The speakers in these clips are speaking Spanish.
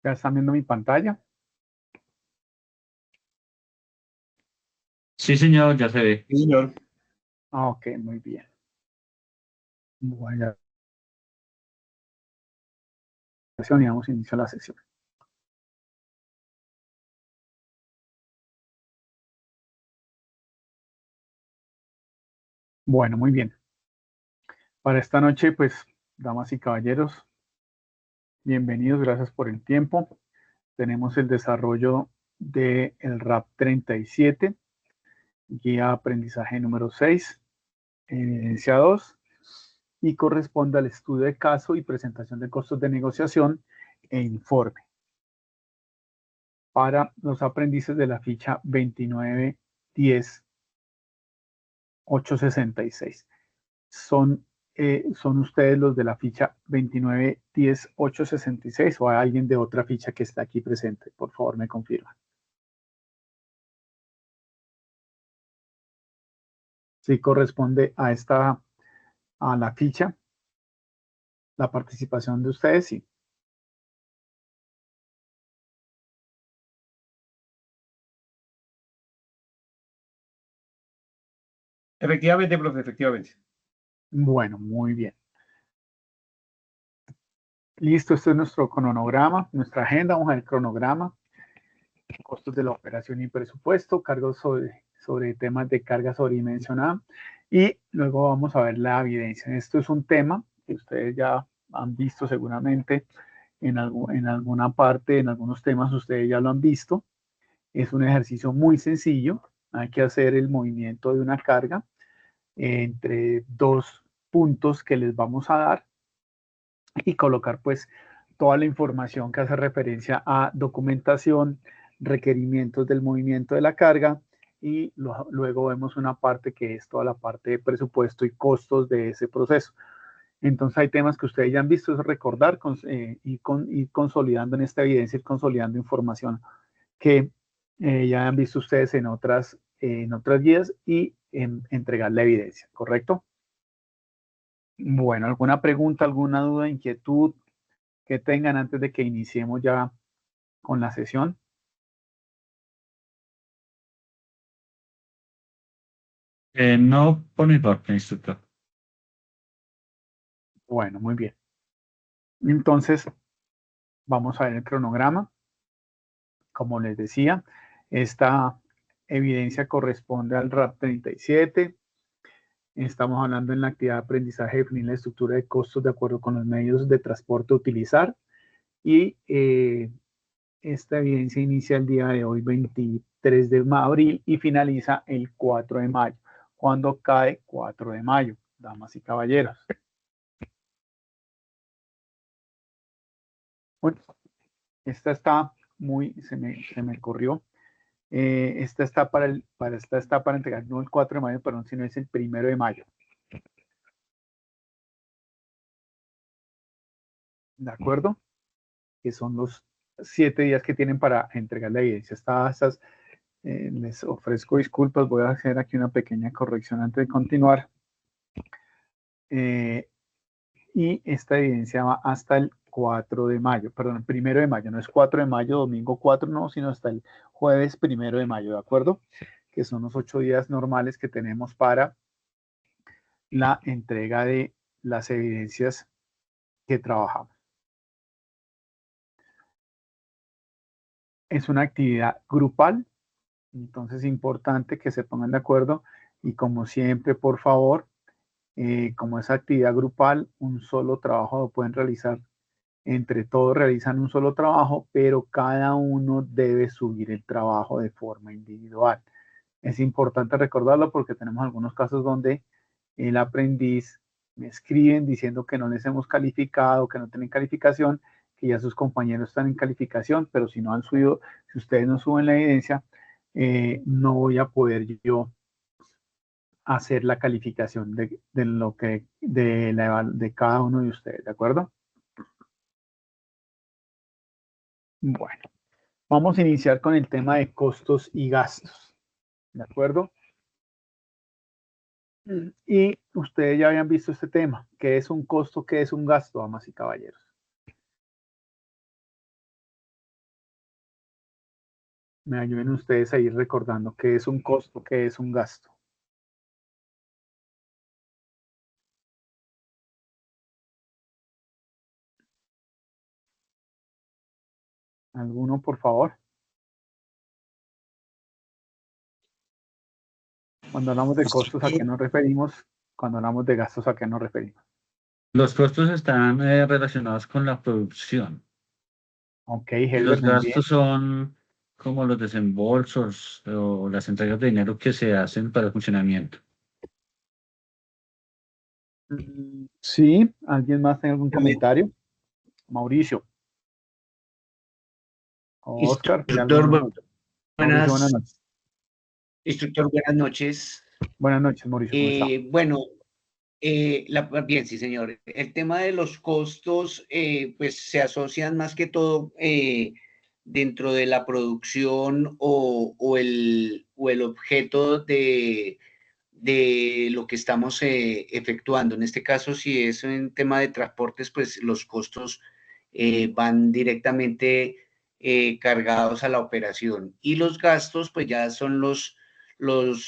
¿Ya están viendo mi pantalla? Sí, señor, ya se ve. Sí, señor. Ah, ok, muy bien. Bueno, y vamos a iniciar la sesión. Bueno, muy bien. Para esta noche, pues, damas y caballeros, bienvenidos, gracias por el tiempo. Tenemos el desarrollo del RAP 37, guía aprendizaje número 6, evidencia 2, y corresponde al estudio de caso y presentación de costos de negociación e informe para los aprendices de la ficha 2910-866. Son ustedes los de la ficha 2910-866 o hay alguien de otra ficha que está aquí presente. Por favor, me confirman. Si corresponde a la ficha, la participación de ustedes, sí. Efectivamente, profe, efectivamente. Bueno, muy bien. Listo, este es nuestro cronograma, nuestra agenda. Vamos a ver el cronograma, costos de la operación y presupuesto, cargos sobre temas de carga sobredimensionada y luego vamos a ver la evidencia. Esto es un tema que ustedes ya han visto seguramente en alguna parte, en algunos temas ustedes ya lo han visto. Es un ejercicio muy sencillo. Hay que hacer el movimiento de una carga entre dos puntos que les vamos a dar y colocar pues toda la información que hace referencia a documentación, requerimientos del movimiento de la carga y luego vemos una parte que es toda la parte de presupuesto y costos de ese proceso. Entonces hay temas que ustedes ya han visto, es recordar y consolidando en esta evidencia, y consolidando información que ya han visto ustedes en otras guías y entregar la evidencia, ¿correcto? Bueno, ¿alguna pregunta, alguna duda, inquietud que tengan antes de que iniciemos ya con la sesión? No por mi parte, instructor. Bueno, muy bien. Entonces, vamos a ver el cronograma. Como les decía, esta evidencia corresponde al RAP 37. Estamos hablando en la actividad de aprendizaje, definir la estructura de costos de acuerdo con los medios de transporte a utilizar. Y esta evidencia inicia el día de hoy, 23 de abril, y finaliza el 4 de mayo. ¿Cuándo cae 4 de mayo? Damas y caballeros. Bueno, esta está se me corrió. Esta está esta está para entregar no el 4 de mayo, perdón, sino es el 1 de mayo. ¿De acuerdo? Que son los 7 días que tienen para entregar la evidencia. Les ofrezco disculpas, voy a hacer aquí una pequeña corrección antes de continuar. Y esta evidencia va hasta el 4 de mayo, perdón, el 1 de mayo, no es 4 de mayo, domingo 4, no, sino hasta el jueves 1 de mayo, ¿de acuerdo? Que son los 8 días normales que tenemos para la entrega de las evidencias que trabajamos. Es una actividad grupal, entonces es importante que se pongan de acuerdo y como siempre, por favor, como es actividad grupal, un solo trabajo lo pueden realizar. Entre todos realizan un solo trabajo, pero cada uno debe subir el trabajo de forma individual. Es importante recordarlo porque tenemos algunos casos donde el aprendiz me escriben diciendo que no les hemos calificado, que no tienen calificación, que ya sus compañeros están en calificación, pero si no han subido, si ustedes no suben la evidencia, no voy a poder yo hacer la calificación de lo que de cada uno de ustedes, ¿de acuerdo? Bueno, vamos a iniciar con el tema de costos y gastos, ¿de acuerdo? Y ustedes ya habían visto este tema, ¿qué es un costo, qué es un gasto, damas y caballeros? me ayuden ustedes a ir recordando qué es un costo, qué es un gasto. ¿Alguno, por favor? Cuando hablamos de costos, ¿a qué nos referimos? Cuando hablamos de gastos, ¿a qué nos referimos? Los costos están relacionados con la producción. Ok, Y Helber, los muy bien. gastos son como los desembolsos o las entregas de dinero que se hacen para el funcionamiento. Sí, ¿alguien más tiene algún comentario? Mauricio. O Oscar, ¿hay Instructor, alguno? Mauricio, buenas noches. instructor, buenas noches. Buenas noches, Mauricio, ¿cómo está? Bueno, bien, sí, señor. El tema de los costos, pues se asocian más que todo dentro de la producción o el objeto de lo que estamos efectuando. En este caso, si es un tema de transportes, pues los costos van directamente cargados a la operación. Y los gastos, pues ya son los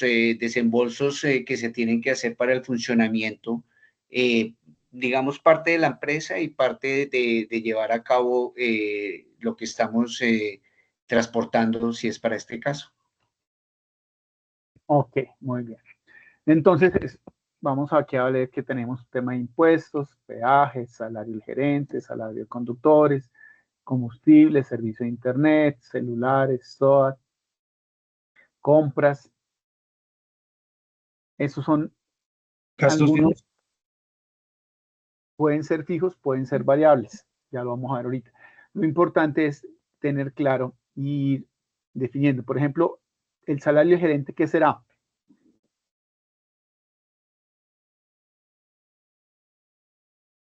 desembolsos que se tienen que hacer para el funcionamiento, digamos, parte de la empresa y parte de llevar a cabo lo que estamos transportando, si es para este caso. Ok, muy bien. Entonces, vamos aquí a ver que tenemos tema de impuestos, peajes, salario del gerente, salario de conductores, combustible, servicio de internet, celulares, SOAT, compras. Esos son Gastos algunos, fijos. pueden ser fijos, pueden ser variables. Ya lo vamos a ver ahorita. Lo importante es tener claro y ir definiendo. Por ejemplo, el salario del gerente, ¿qué será?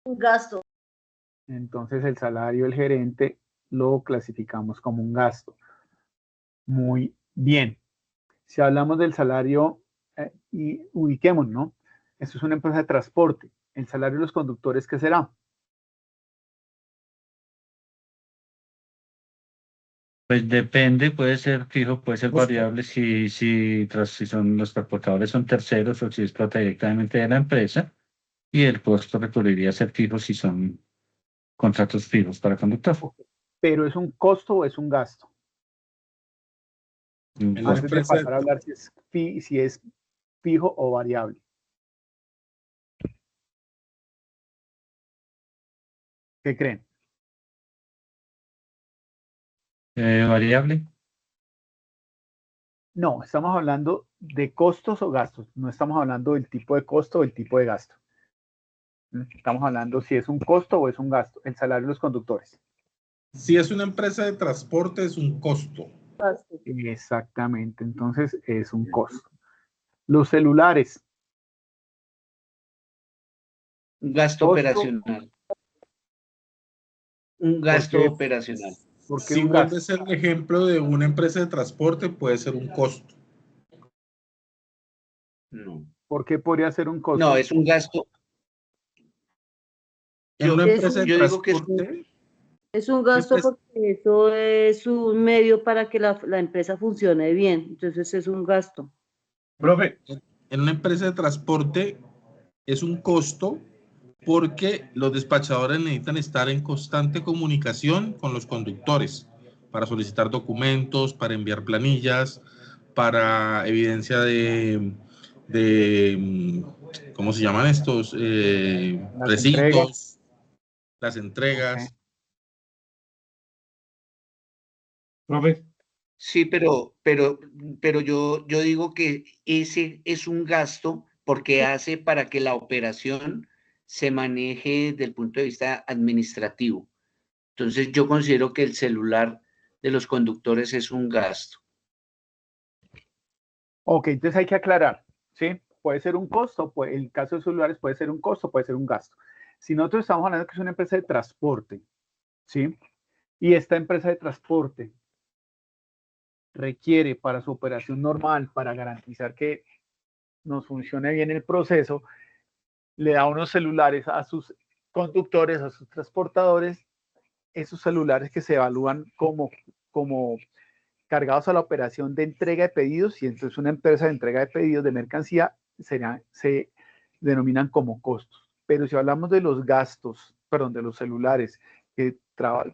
Un gasto. Entonces, el salario del gerente lo clasificamos como un gasto. Muy bien. Si hablamos del salario, y ubiquemos, ¿no? Esto es una empresa de transporte. El salario de los conductores, ¿qué será? Pues depende, puede ser fijo, puede ser Costo. variable si son los transportadores son terceros o si es plata directamente de la empresa. Y el costo recurriría a ser fijo si son contratos fijos para conductor. Pero ¿es un costo o es un gasto? Un En una Antes de empresa pasar a hablar si es fijo o variable. ¿Qué creen? Variable. No, estamos hablando de costos o gastos. No estamos hablando del tipo de costo o el tipo de gasto. Estamos hablando si es un costo o es un gasto. El salario de los conductores. Si es una empresa de transporte, es un costo. Gasto. Exactamente. Entonces es un costo. Los celulares. Un gasto Costo. operacional. Un gasto Porque, operacional. porque Si un vuelve gasto. a ser el ejemplo de una empresa de transporte, puede ser un costo. No. ¿Por qué podría ser un costo? No, es un gasto. En Yo, una empresa de yo digo que transporte, Es un gasto empresa- porque eso es un medio para que la empresa funcione bien. Entonces es un gasto. Profe, en una empresa de transporte es un costo porque los despachadores necesitan estar en constante comunicación con los conductores para solicitar documentos, para enviar planillas, para evidencia ¿cómo se llaman estos? Las entregas. Recitos, las Ok. entregas. profe, sí, pero yo digo que ese es un gasto porque hace para que la operación se maneje desde el punto de vista administrativo. Entonces yo considero que el celular de los conductores es un gasto. Ok, entonces hay que aclarar, ¿sí? Puede ser un costo, el caso de celulares puede ser un costo, puede ser un gasto. Si nosotros estamos hablando que es una empresa de transporte, ¿sí? Y esta empresa de transporte requiere para su operación normal, para garantizar que nos funcione bien el proceso, le da unos celulares a sus conductores, a sus transportadores, esos celulares que se evalúan como cargados a la operación de entrega de pedidos, y entonces una empresa de entrega de pedidos de mercancía se denominan como costos. Pero si hablamos de los gastos, perdón, de los celulares que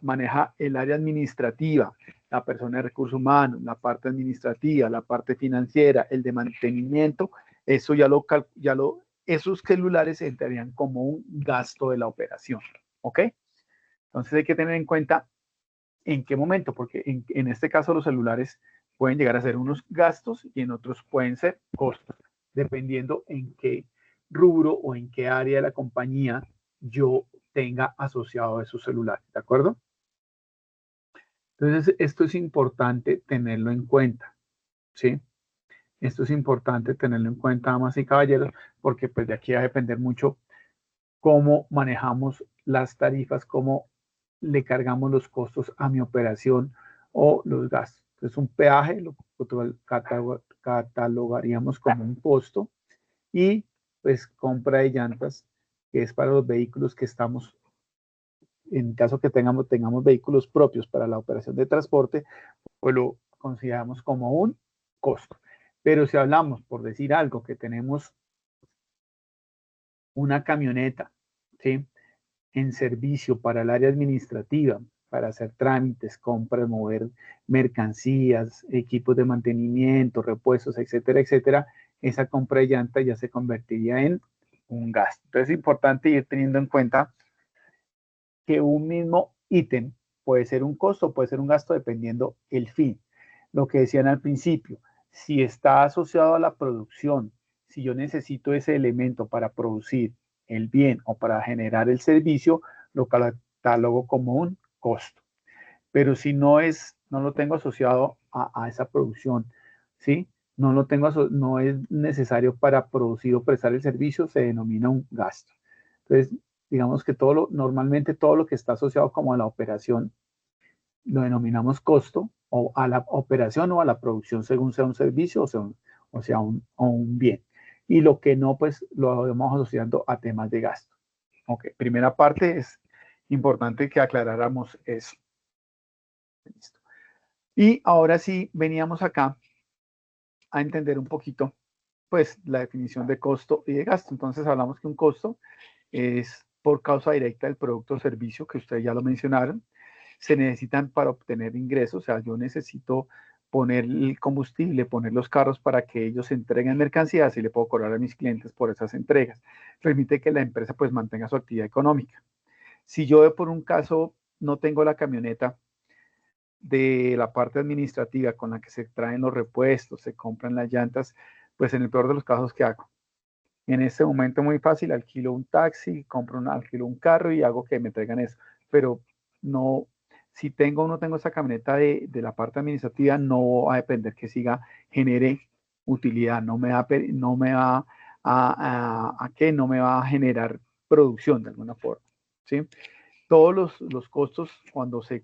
maneja el área administrativa, la persona de recursos humanos, la parte administrativa, la parte financiera, el de mantenimiento, eso esos celulares entrarían como un gasto de la operación, ¿ok? Entonces hay que tener en cuenta en qué momento, porque en este caso los celulares pueden llegar a ser unos gastos y en otros pueden ser costos, dependiendo en qué rubro o en qué área de la compañía yo tenga asociado esos celulares, ¿de acuerdo? Entonces, esto es importante tenerlo en cuenta, ¿sí? Esto es importante tenerlo en cuenta, damas y caballeros, porque pues de aquí va a depender mucho cómo manejamos las tarifas, cómo le cargamos los costos a mi operación o los gastos. Entonces, un peaje lo catalogaríamos como un costo, y pues compra de llantas, que es para los vehículos que estamos, en caso que tengamos vehículos propios para la operación de transporte, pues lo consideramos como un costo. Pero si hablamos, por decir algo, que tenemos una camioneta, ¿sí?, en servicio para el área administrativa, para hacer trámites, compras, mover mercancías, equipos de mantenimiento, repuestos, etcétera, etcétera, esa compra de llanta ya se convertiría en un gasto. Entonces es importante ir teniendo en cuenta que un mismo ítem puede ser un costo, puede ser un gasto, dependiendo el fin. Lo que decían al principio, si está asociado a la producción, si yo necesito ese elemento para producir el bien o para generar el servicio, lo catalogo como un costo. Pero si no lo tengo asociado a esa producción, ¿sí? No es necesario para producir o prestar el servicio, se denomina un gasto. Entonces, digamos que normalmente todo lo que está asociado como a la operación lo denominamos costo, o a la operación o a la producción, según sea un servicio o sea un bien. Y lo que no, pues lo vamos asociando a temas de gasto. Ok, primera parte, es importante que aclaráramos eso. Listo. Y ahora sí, veníamos acá a entender un poquito, pues, la definición de costo y de gasto. Entonces hablamos que un costo es por causa directa del producto o servicio, que ustedes ya lo mencionaron. Se necesitan para obtener ingresos, o sea, yo necesito poner el combustible, poner los carros para que ellos entreguen mercancías, y le puedo cobrar a mis clientes por esas entregas. Permite que la empresa pues mantenga su actividad económica. Si yo por un caso no tengo la camioneta de la parte administrativa con la que se traen los repuestos, se compran las llantas, pues en el peor de los casos, ¿qué hago? En este momento muy fácil, alquilo un taxi, alquilo un carro y hago que me traigan eso. Pero no, si tengo o no tengo esa camioneta de la parte administrativa, no va a depender que genere utilidad, no me va no me va a generar producción de alguna forma, ¿sí? Todos los costos, cuando se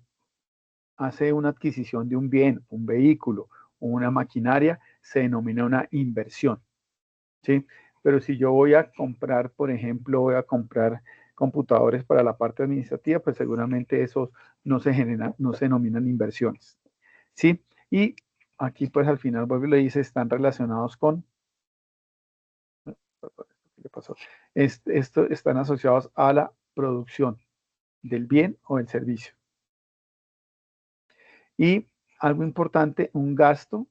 hace una adquisición de un bien, un vehículo o una maquinaria, se denomina una inversión, ¿sí? Pero si yo voy a comprar, por ejemplo, voy a comprar computadores para la parte administrativa, pues seguramente esos no se denominan inversiones, ¿sí? Y aquí pues al final vuelvo y le dice, están relacionados con, ¿qué pasó? Están asociados a la producción del bien o del servicio. Y algo importante, un gasto,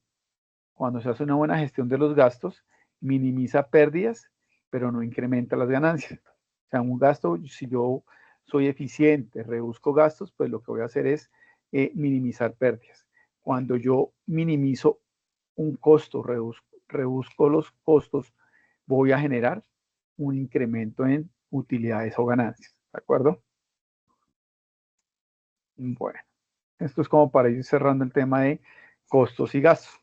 cuando se hace una buena gestión de los gastos, minimiza pérdidas, pero no incrementa las ganancias. O sea, un gasto, si yo soy eficiente, reduzco gastos, pues lo que voy a hacer es minimizar pérdidas. Cuando yo minimizo un costo, reduzco los costos, voy a generar un incremento en utilidades o ganancias. ¿De acuerdo? Bueno, esto es como para ir cerrando el tema de costos y gastos.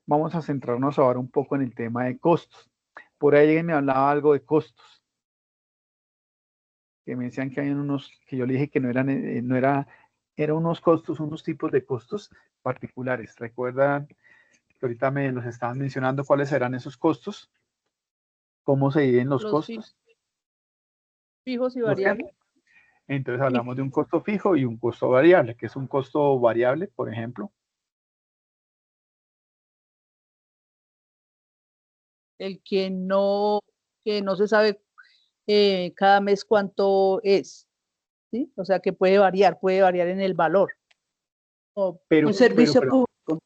Vamos a centrarnos ahora un poco en el tema de costos. Por ahí alguien me hablaba algo de costos, que me decían que hay unos, que yo le dije que eran unos costos, unos tipos de costos particulares. ¿Recuerdan que ahorita me los estaban mencionando cuáles eran esos costos? ¿Cómo se dividen los costos? Fijos y variables. Entonces hablamos de un costo fijo y un costo variable. ¿Qué es un costo variable, por ejemplo? el que no se sabe cada mes cuánto es, ¿sí? O sea que puede variar en el valor. O Pero, Un servicio público.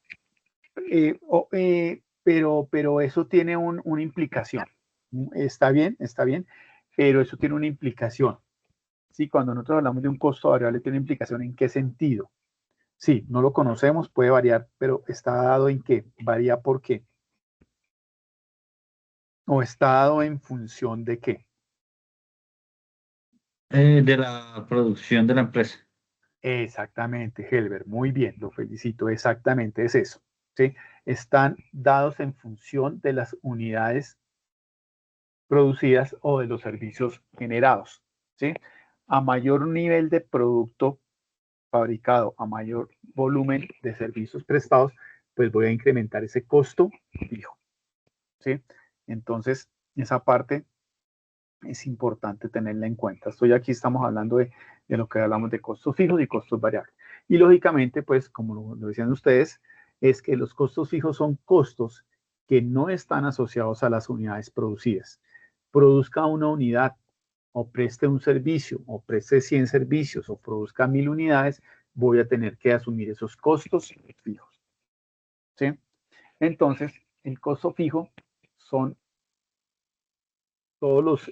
pero eso tiene una implicación. Está bien, pero eso tiene una implicación. Sí, cuando nosotros hablamos de un costo variable, tiene implicación en qué sentido. Sí, no lo conocemos, puede variar, pero está dado en qué, varía por qué. O está dado en función de qué. De la producción de la empresa. Exactamente, Helber, muy bien, lo felicito, exactamente es eso. ¿Sí? Están dados en función de las unidades producidas o de los servicios generados. ¿Sí? A mayor nivel de producto fabricado, a mayor volumen de servicios prestados, pues voy a incrementar ese costo fijo. ¿Sí? Entonces, esa parte es importante tenerla en cuenta. Estamos hablando de lo que hablamos de costos fijos y costos variables. Y lógicamente, pues, como lo decían ustedes, es que los costos fijos son costos que no están asociados a las unidades producidas. Produzca una unidad o preste un servicio o preste 100 servicios o produzca 1000 unidades, voy a tener que asumir esos costos fijos. ¿Sí? Entonces, el costo fijo son todos los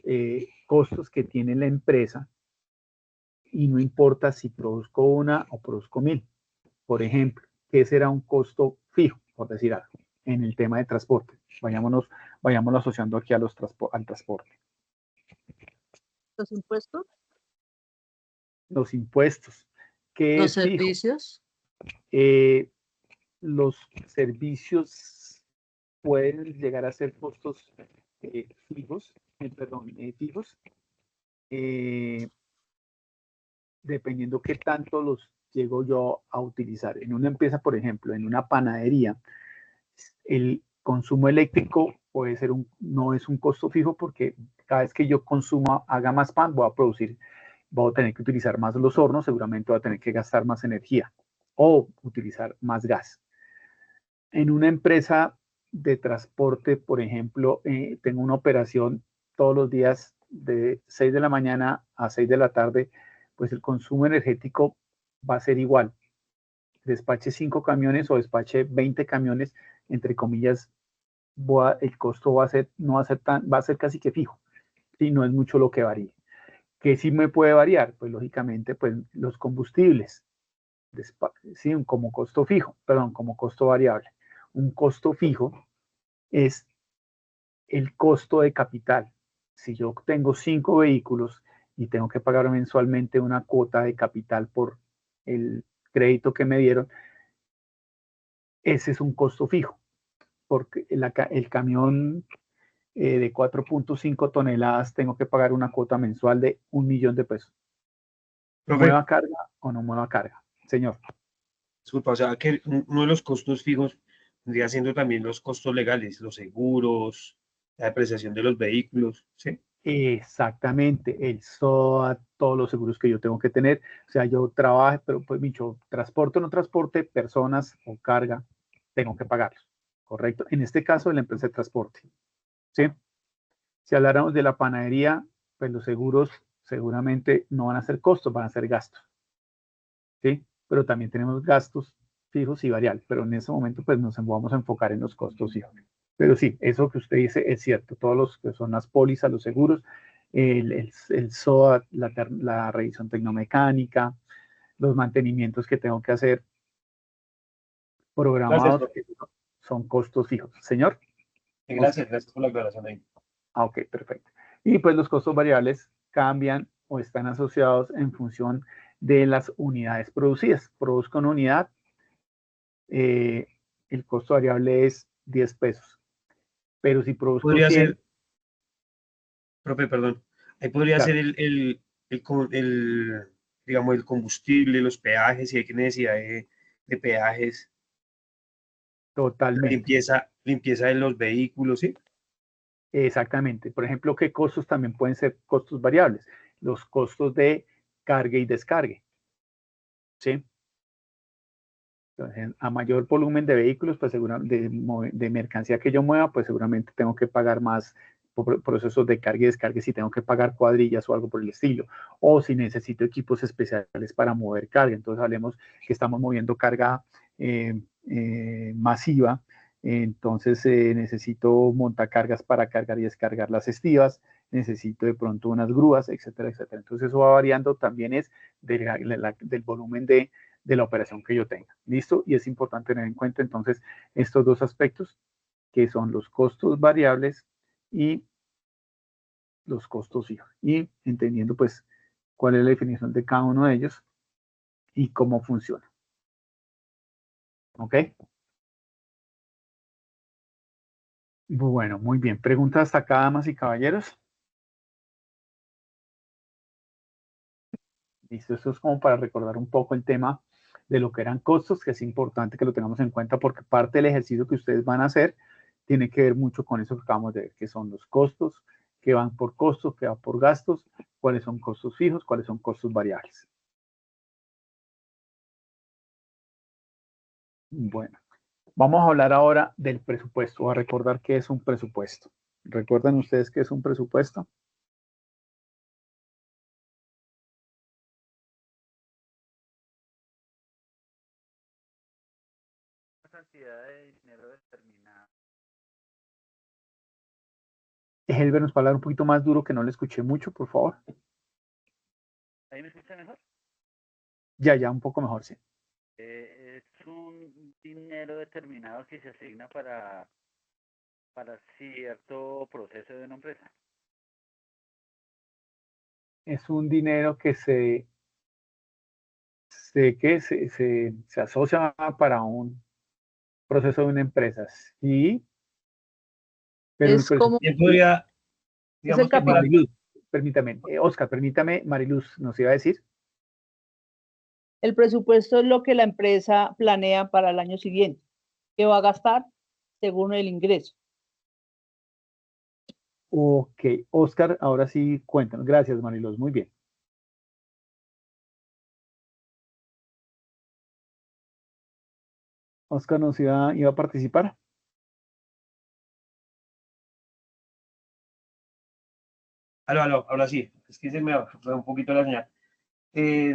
costos que tiene la empresa y no importa si produzco una o produzco 1000. Por ejemplo, ¿qué será un costo fijo, por decir algo, en el tema de transporte? Vayámonos asociando aquí al transporte. Los impuestos. Los impuestos. ¿Qué Los es fijo? servicios. Los servicios pueden llegar a ser costos fijos, dependiendo qué tanto los llego yo a utilizar. En una empresa, por ejemplo, en una panadería, el consumo eléctrico no es un costo fijo porque cada vez que yo haga más pan, voy a tener que utilizar más los hornos, seguramente voy a tener que gastar más energía o utilizar más gas. En una empresa de transporte, por ejemplo, tengo una operación todos los días de 6 de la mañana a 6 de la tarde, pues el consumo energético va a ser igual. Despache 5 camiones o despache 20 camiones, entre comillas, el costo va a ser casi que fijo. Si no es mucho lo que varía. ¿Qué sí me puede variar? Pues lógicamente, pues los combustibles, sí, como costo fijo, perdón, como costo variable. Un costo fijo es el costo de capital. Si yo tengo 5 vehículos y tengo que pagar mensualmente una cuota de capital por el crédito que me dieron, ese es un costo fijo, porque el camión de 4.5 toneladas tengo que pagar una cuota mensual de 1.000.000 de pesos. Profe, ¿Mueva carga o no mueva carga? Señor. disculpa, o sea que uno de los costos fijos vendría siendo también los costos legales, los seguros, la depreciación de los vehículos, ¿sí? Exactamente, el SOAT, todos los seguros que yo tengo que tener. O sea, yo trabajo, pero pues dicho, transporte o no transporte, personas o carga, tengo que pagarlos, ¿correcto? En este caso, de la empresa de transporte, ¿sí? Si habláramos de la panadería, pues los seguros seguramente no van a ser costos, van a ser gastos, ¿sí? Pero también tenemos gastos fijos y variables, pero en ese momento pues nos vamos a enfocar en los costos fijos. Pero sí, eso que usted dice es cierto, todos los que son las pólizas, los seguros, el SOAT, la revisión tecnomecánica, los mantenimientos que tengo que hacer Gracias, programados, profe. son costos fijos. Señor. Gracias por la aclaración ahí. Ok, perfecto. Y pues los costos variables cambian o están asociados en función de las unidades producidas. Produzco una unidad, el costo variable es 10 pesos. Pero si produzco Podría 100, ser, profe, perdón, ahí podría ser claro, digamos, el combustible, los peajes, si hay necesidad de peajes, totalmente. limpieza de los vehículos, ¿sí? Exactamente. Por ejemplo, ¿qué costos también pueden ser costos variables? Los costos de carga y descargue. ¿Sí? Entonces, a mayor volumen de vehículos, pues de mercancía que yo mueva, pues seguramente tengo que pagar más por procesos de carga y descarga, si tengo que pagar cuadrillas o algo por el estilo, o si necesito equipos especiales para mover carga. Entonces hablemos que estamos moviendo carga masiva, entonces necesito montacargas para cargar y descargar las estivas, necesito de pronto unas grúas, etcétera, etcétera. Entonces eso va variando, también es del volumen de la operación que yo tenga. ¿Listo? Y es importante tener en cuenta entonces estos dos aspectos, que son los costos variables y los costos fijos. Y entendiendo pues cuál es la definición de cada uno de ellos y cómo funciona. ¿Ok? Bueno, muy bien. ¿Preguntas hasta acá, damas y caballeros? Listo, esto es como para recordar un poco el tema de lo que eran costos, que es importante que lo tengamos en cuenta porque parte del ejercicio que ustedes van a hacer tiene que ver mucho con eso que acabamos de ver, que son los costos, que van por costos, que van por gastos, cuáles son costos fijos, cuáles son costos variables. Bueno, vamos a hablar ahora del presupuesto, a recordar qué es un presupuesto. ¿Recuerdan ustedes qué es un presupuesto? Cantidad de dinero determinada. Helber, nos va a hablar un poquito más duro, que no le escuché mucho, por favor. ¿Ahí me escucha mejor? Ya, un poco mejor, sí. Es un dinero determinado que se asigna para cierto proceso de una empresa. Es un dinero que se asocia para un proceso de una empresa. Sí, pero Es como, Y él podría, es digamos el que para, capital. Mariluz, permítame, Oscar, permítame, Mariluz, ¿nos iba a decir? El presupuesto es lo que la empresa planea para el año siguiente, que va a gastar según el ingreso. Ok, Oscar, ahora sí, cuéntanos. Gracias, Mariluz, muy bien. Oscar nos iba a participar. ahora sí, es que se me fue un poquito la señal.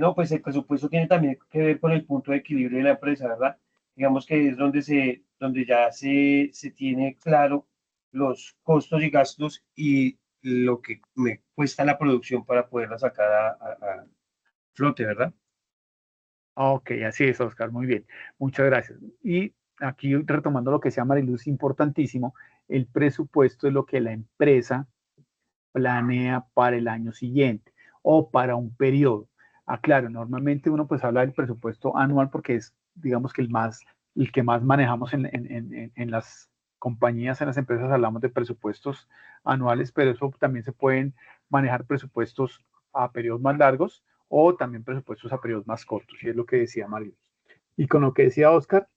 No, pues el presupuesto tiene también que ver con el punto de equilibrio de la empresa, ¿verdad? Digamos que es donde ya se tiene claro los costos y gastos y lo que me cuesta la producción para poderla sacar a flote, ¿verdad? Ok, así es, Oscar, muy bien. Muchas gracias. Y aquí retomando lo que decía Mariluz, importantísimo, el presupuesto es lo que la empresa planea para el año siguiente o para un periodo. Claro, normalmente uno pues habla del presupuesto anual porque es, digamos que el que más manejamos en las compañías, en las empresas hablamos de presupuestos anuales, pero eso también se pueden manejar presupuestos a periodos más largos o también presupuestos a periodos más cortos, y es lo que decía Mario. Y con lo que decía Oscar,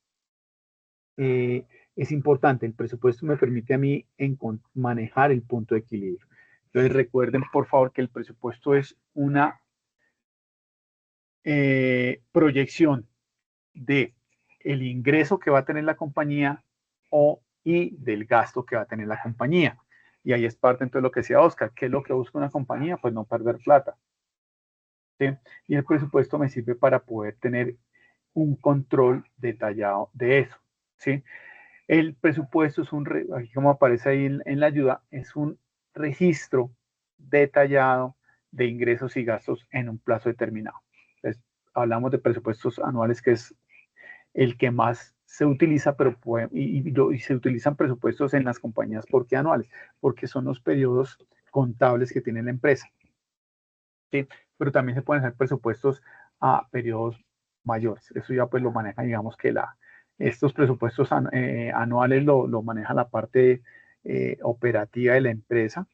es importante, el presupuesto me permite a mí manejar el punto de equilibrio. Entonces recuerden por favor que el presupuesto es una proyección de el ingreso que va a tener la compañía y del gasto que va a tener la compañía. Y ahí es parte entonces lo que decía Oscar, ¿qué es lo que busca una compañía? Pues no perder plata. ¿Sí? Y el presupuesto me sirve para poder tener un control detallado de eso. ¿Sí? El presupuesto es aquí como aparece ahí en la ayuda, es un registro detallado de ingresos y gastos en un plazo determinado. Entonces, hablamos de presupuestos anuales, que es el que más se utiliza, pero y se utilizan presupuestos en las compañías. ¿Por qué anuales? Porque son los periodos contables que tiene la empresa. ¿Sí? Pero también se pueden hacer presupuestos a periodos mayores. Eso ya pues lo maneja, digamos que estos presupuestos anuales lo maneja la parte operativa de la empresa,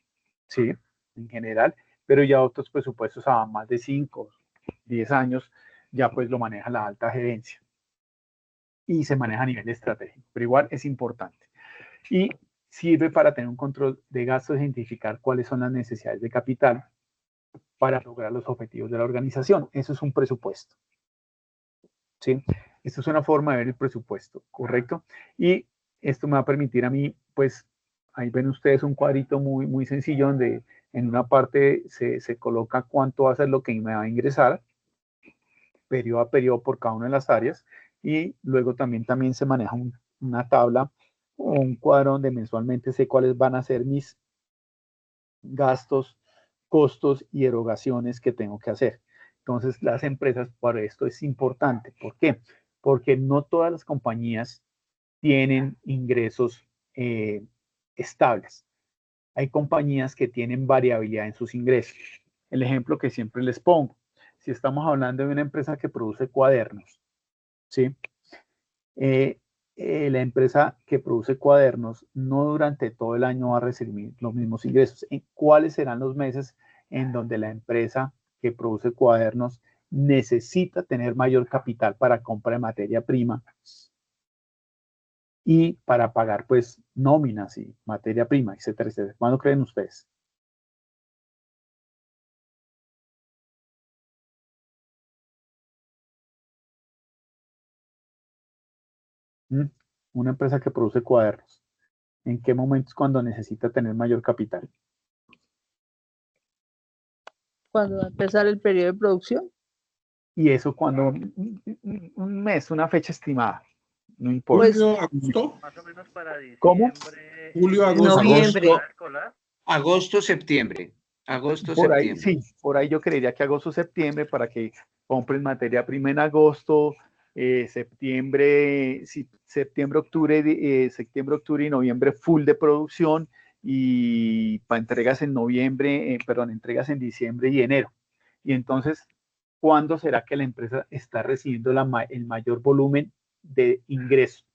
¿sí? En general, pero ya otros presupuestos a más de 5, 10 años, ya pues lo maneja la alta gerencia y se maneja a nivel estratégico, pero igual es importante. Y sirve para tener un control de gastos, identificar cuáles son las necesidades de capital para lograr los objetivos de la organización. Eso es un presupuesto. ¿Sí? Esta es una forma de ver el presupuesto, ¿correcto? Y esto me va a permitir a mí, pues, ahí ven ustedes un cuadrito muy, muy sencillo donde en una parte se coloca cuánto va a ser lo que me va a ingresar, periodo a periodo por cada una de las áreas, y luego también se maneja una tabla o un cuadro donde mensualmente sé cuáles van a ser mis gastos, costos y erogaciones que tengo que hacer. Entonces, las empresas, para esto es importante. ¿Por qué? Porque no todas las compañías tienen ingresos estables. Hay compañías que tienen variabilidad en sus ingresos. El ejemplo que siempre les pongo, si estamos hablando de una empresa que produce cuadernos, ¿sí? La empresa que produce cuadernos no durante todo el año va a recibir los mismos ingresos. ¿Cuáles serán los meses en donde la empresa que produce cuadernos necesita tener mayor capital para compra de materia prima y para pagar pues nóminas y materia prima, etcétera, etcétera? ¿Cuándo creen ustedes? Una empresa que produce cuadernos, ¿en qué momentos cuando necesita tener mayor capital? Cuando va a empezar el periodo de producción. Y eso cuando un mes, una fecha estimada, no importa. Pues, Julio, agosto, Más o menos para diciembre. ¿Cómo? julio, agosto. Noviembre. Agosto, septiembre. Agosto, Por ahí, septiembre. sí, por ahí yo creería que agosto, septiembre, para que compren materia prima en agosto, septiembre, sí, septiembre, octubre y noviembre full de producción, y para entregas en noviembre, entregas en diciembre y enero. Y entonces, ¿cuándo será que la empresa está recibiendo el mayor volumen de ingresos?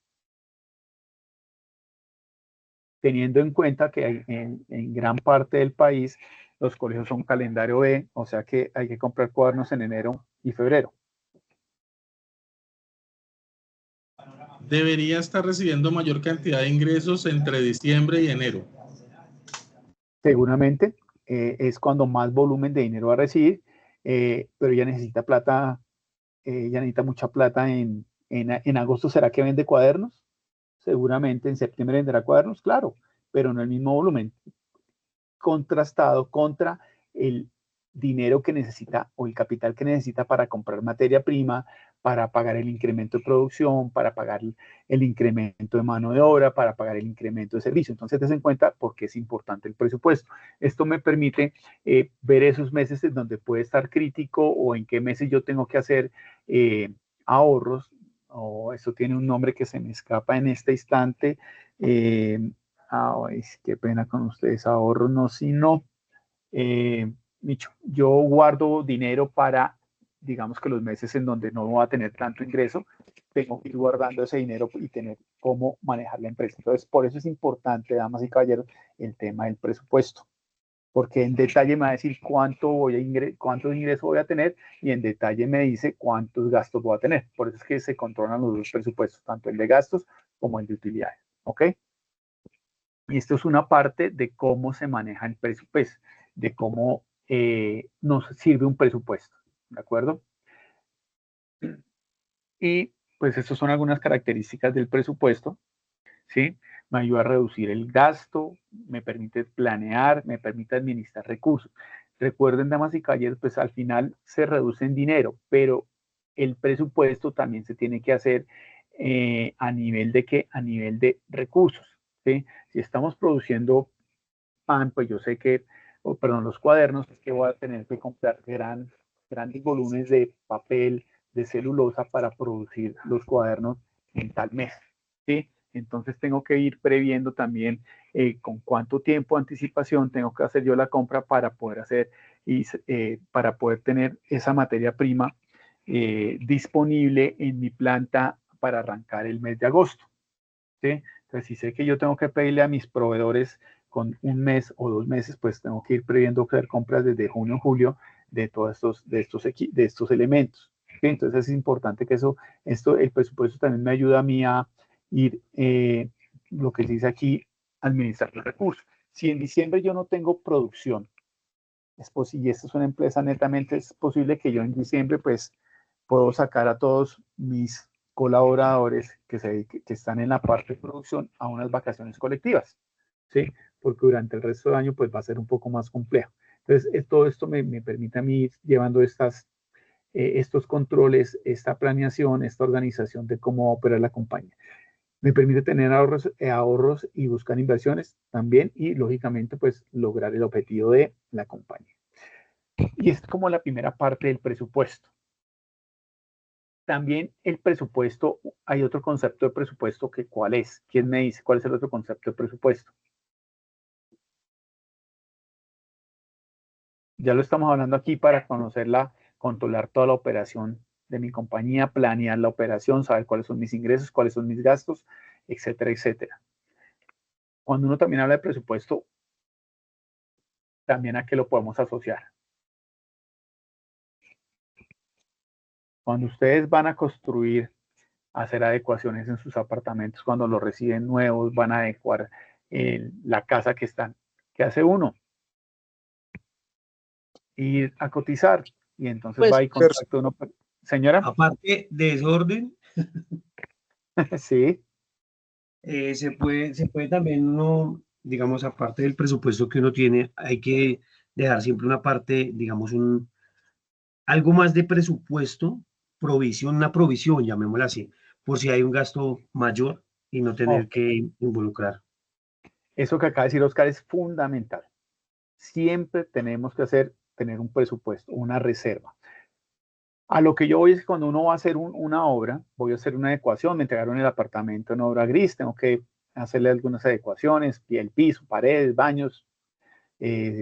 Teniendo en cuenta que en gran parte del país los colegios son calendario B, o sea que hay que comprar cuadernos en enero y febrero. Debería estar recibiendo mayor cantidad de ingresos entre diciembre y enero. Seguramente es cuando más volumen de dinero va a recibir, pero ya necesita plata, ya necesita mucha plata en agosto. ¿Será que vende cuadernos? Seguramente en septiembre venderá cuadernos, claro, pero no el mismo volumen. Contrastado contra el dinero que necesita o el capital que necesita para comprar materia prima, para pagar el incremento de producción, para pagar el incremento de mano de obra, para pagar el incremento de servicio. Entonces, ten en cuenta por qué es importante el presupuesto. Esto me permite ver esos meses en donde puede estar crítico o en qué meses yo tengo que hacer ahorros. Eso tiene un nombre que se me escapa en este instante. Ay, qué pena con ustedes, ahorro no, sino, yo guardo dinero para, digamos que los meses en donde no voy a tener tanto ingreso, tengo que ir guardando ese dinero y tener cómo manejar la empresa. Entonces, por eso es importante, damas y caballeros, el tema del presupuesto, porque en detalle me va a decir cuántos ingresos voy a tener, y en detalle me dice cuántos gastos voy a tener. Por eso es que se controlan los dos presupuestos, tanto el de gastos como el de utilidades. ¿Ok? Y esto es una parte de cómo se maneja el presupuesto, de cómo nos sirve un presupuesto, ¿de acuerdo? Y pues estas son algunas características del presupuesto, ¿sí? Me ayuda a reducir el gasto, me permite planear, me permite administrar recursos. Recuerden, damas y caballeros, pues al final se reduce en dinero, pero el presupuesto también se tiene que hacer a nivel de ¿qué? A nivel de recursos, ¿sí? Si estamos produciendo pan, pues yo sé que, los cuadernos, es que voy a tener que comprar grandes volúmenes de papel, de celulosa para producir los cuadernos en tal mes, ¿sí? Entonces tengo que ir previendo también con cuánto tiempo de anticipación tengo que hacer yo la compra para poder para poder tener esa materia prima disponible en mi planta para arrancar el mes de agosto, ¿sí? Entonces, si sé que yo tengo que pedirle a mis proveedores con un mes o 2 meses, pues tengo que ir previendo hacer compras desde junio o julio de todos estos elementos, ¿sí? Entonces es importante que el presupuesto también me ayuda a mí a ir, lo que se dice aquí, administrar los recursos. Si en diciembre yo no tengo producción, y esta es una empresa netamente, es posible que yo en diciembre pues puedo sacar a todos mis colaboradores que están en la parte de producción a unas vacaciones colectivas, ¿sí? Porque durante el resto del año pues va a ser un poco más complejo. Entonces, todo esto me permite a mí ir llevando estos controles, esta planeación, esta organización de cómo va a operar la compañía. Me permite tener ahorros y buscar inversiones también y, lógicamente, pues lograr el objetivo de la compañía. Y es como la primera parte del presupuesto. También el presupuesto, hay otro concepto de presupuesto que ¿cuál es? ¿Quién me dice cuál es el otro concepto de presupuesto? Ya lo estamos hablando aquí para conocerla, controlar toda la operación de mi compañía, planear la operación, saber cuáles son mis ingresos, cuáles son mis gastos, etcétera, etcétera. Cuando uno también habla de presupuesto, también a qué lo podemos asociar. Cuando ustedes van a construir, hacer adecuaciones en sus apartamentos, cuando los reciben nuevos, van a adecuar la casa que están. ¿Qué hace uno? Ir a cotizar. Y entonces Pues, va y contacta uno. Señora. Aparte de desorden, Sí. se puede también uno, digamos, aparte del presupuesto que uno tiene, hay que dejar siempre una parte, digamos, algo más de presupuesto, una provisión, llamémosla así, por si hay un gasto mayor y no tener que involucrar. Eso que acaba de decir Oscar es fundamental. Siempre tenemos que tener un presupuesto, una reserva. A lo que yo voy es que cuando uno va a hacer una obra, voy a hacer una adecuación, me entregaron el apartamento en obra gris, tengo que hacerle algunas adecuaciones, el piso, paredes, baños,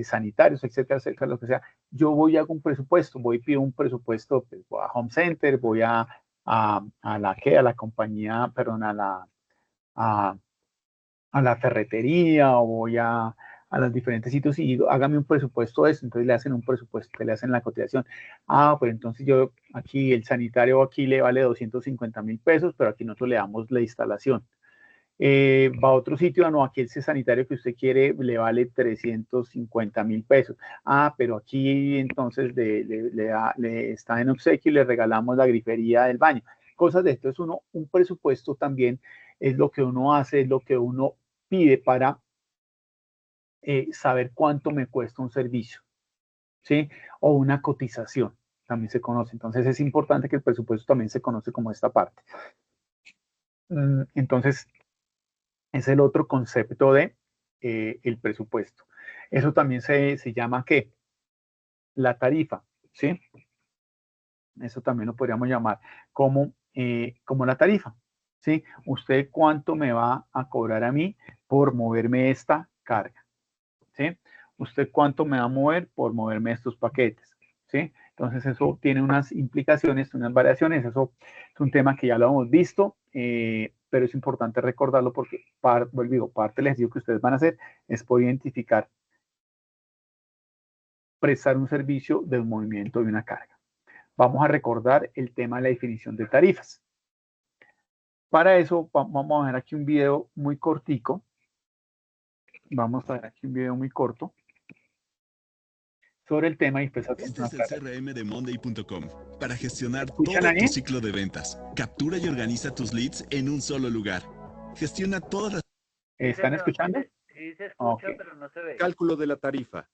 sanitarios, etcétera, etcétera, lo que sea. Yo voy a hago un presupuesto, voy y pido un presupuesto, pues, voy a Home Center, voy a la compañía, perdón, a la ferretería o voy a los diferentes sitios y digo, hágame un presupuesto de eso, entonces le hacen un presupuesto, le hacen la cotización. Pues entonces yo aquí, el sanitario aquí le vale 250,000 pesos, pero aquí nosotros le damos la instalación. Va a otro sitio, no, aquí ese sanitario que usted quiere le vale 350,000 pesos. Pero aquí entonces le está en obsequio y le regalamos la grifería del baño. Cosas de esto. Es un presupuesto también es lo que uno hace, es lo que uno pide para saber cuánto me cuesta un servicio, ¿sí? O una cotización, también se conoce. Entonces es importante que el presupuesto también se conoce como esta parte. Entonces, es el otro concepto de el presupuesto. Eso también se llama ¿qué? La tarifa, ¿sí? Eso también lo podríamos llamar como la tarifa, ¿sí? ¿Usted cuánto me va a cobrar a mí por moverme esta carga? ¿Sí? ¿Usted cuánto me va a mover por moverme estos paquetes? ¿Sí? Entonces eso tiene unas implicaciones, unas variaciones, eso es un tema que ya lo hemos visto, pero es importante recordarlo porque parte del ejercicio que ustedes van a hacer es poder identificar, prestar un servicio del movimiento de una carga. Vamos a recordar el tema de la definición de tarifas. Para eso vamos a ver aquí un video muy cortico. Vamos a ver aquí un video muy corto sobre el tema y después hacemos una Este es el CRM de Monday.com para gestionar ¿Escuchan todo ahí? tu ciclo de ventas. Captura y organiza tus leads en un solo lugar. Gestiona todas las... ¿Están escuchando? Sí, se escucha, Ok. pero no se ve. Cálculo de la tarifa.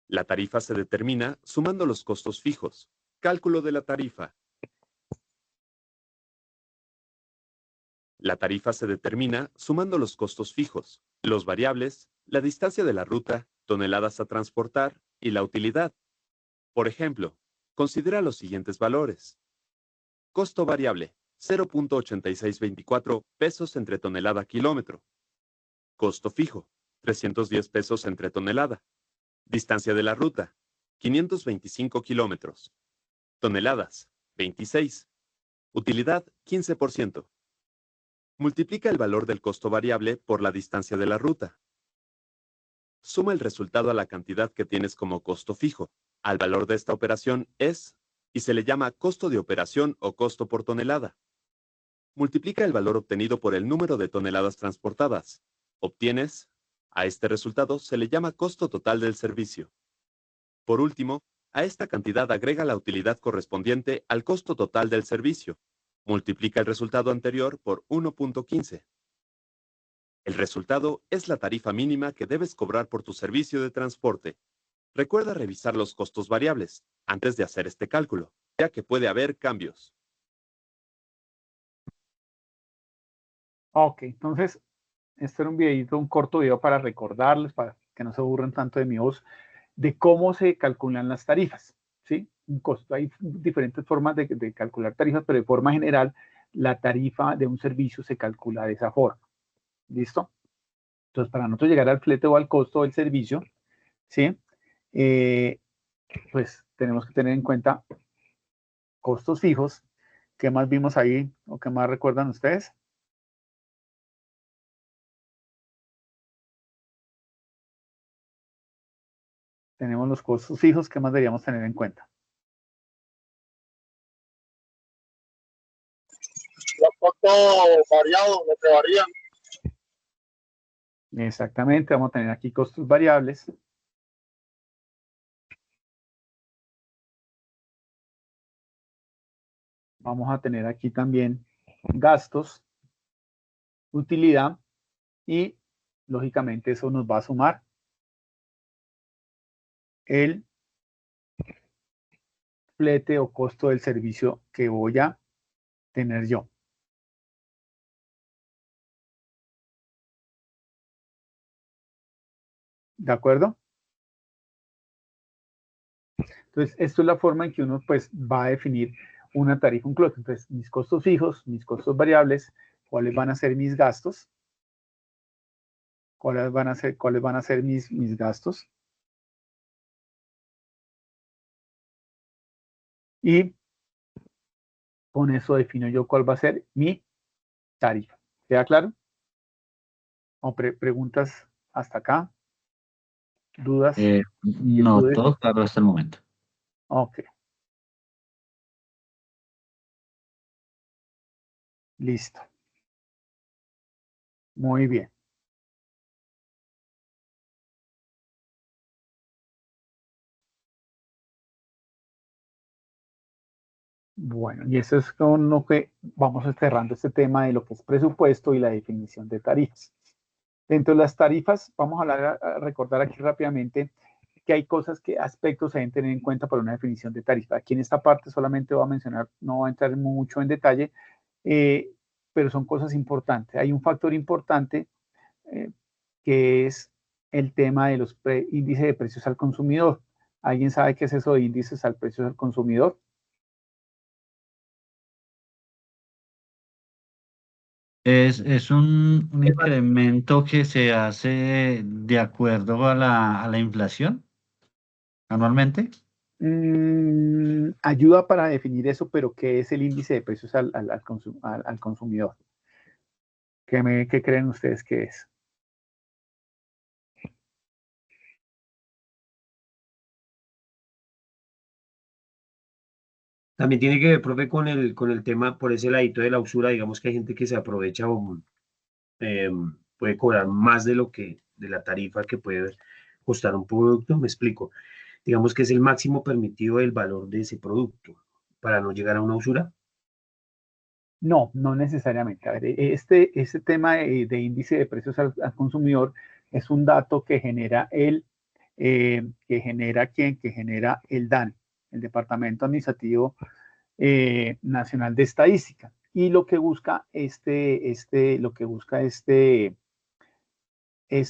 La tarifa se determina sumando los costos fijos. Cálculo de la tarifa. La tarifa se determina sumando los costos fijos, los variables, la distancia de la ruta, toneladas a transportar y la utilidad. Por ejemplo, considera los siguientes valores. Costo variable, 0.8624 pesos entre tonelada kilómetro. Costo fijo, 310 pesos entre tonelada. Distancia de la ruta, 525 kilómetros. Toneladas, 26. Utilidad, 15%. Multiplica el valor del costo variable por la distancia de la ruta. Suma el resultado a la cantidad que tienes como costo fijo. Al valor de esta operación es, y se le llama costo de operación o costo por tonelada. Multiplica el valor obtenido por el número de toneladas transportadas. Obtienes, a este resultado se le llama costo total del servicio. Por último, A esta cantidad agrega la utilidad correspondiente al costo total del servicio. Multiplica el resultado anterior por 1.15. El resultado es la tarifa mínima que debes cobrar por tu servicio de transporte. Recuerda revisar los costos variables antes de hacer este cálculo, ya que puede haber cambios. Ok, entonces, este era un videito, un corto video para recordarles, para que no se aburran tanto de mi voz, de cómo se calculan las tarifas, ¿sí? Un costo. Hay diferentes formas de calcular tarifas, pero de forma general, la tarifa de un servicio se calcula de esa forma. ¿Listo? Entonces, para nosotros llegar al flete o al costo del servicio, ¿sí? Pues tenemos que tener en cuenta costos fijos. ¿Qué más vimos ahí o qué más recuerdan ustedes? Tenemos los costos fijos. ¿Qué más deberíamos tener en cuenta? Los costos variados, lo que varían. Exactamente, vamos a tener aquí costos variables. Vamos a tener aquí también gastos, utilidad y lógicamente eso nos va a sumar el flete o costo del servicio que voy a tener yo. ¿De acuerdo? Entonces, esto es la forma en que uno pues va a definir una tarifa, un clote. Entonces, mis costos fijos, mis costos variables, cuáles van a ser mis gastos, cuáles van a ser mis gastos. Y con eso defino yo cuál va a ser mi tarifa. ¿Queda claro? ¿O preguntas hasta acá? ¿Dudas? No, todo claro hasta el momento. Ok. Listo. Muy bien. Bueno, y eso es con lo que vamos cerrando este tema de lo que es presupuesto y la definición de tarifas. Dentro de las tarifas, vamos a recordar aquí rápidamente que hay cosas, aspectos se deben tener en cuenta para una definición de tarifa. Aquí en esta parte solamente voy a mencionar, no voy a entrar mucho en detalle, pero son cosas importantes. Hay un factor importante que es el tema de los índices de precios al consumidor. ¿Alguien sabe qué es eso de índices al precio al consumidor? Es un incremento que se hace de acuerdo a la inflación anualmente. Ayuda para definir eso, pero ¿qué es el índice de precios al consumidor? ¿Qué creen ustedes que es? También tiene que ver, profe, con el tema por ese ladito de la usura. Digamos que hay gente que se aprovecha o puede cobrar más de de la tarifa que puede costar un producto. Me explico. Digamos que es el máximo permitido del valor de ese producto para no llegar a una usura. No, no necesariamente. A ver, este tema de índice de precios al consumidor es un dato que genera que genera el DANE, el Departamento Administrativo Nacional de Estadística. Y lo que busca este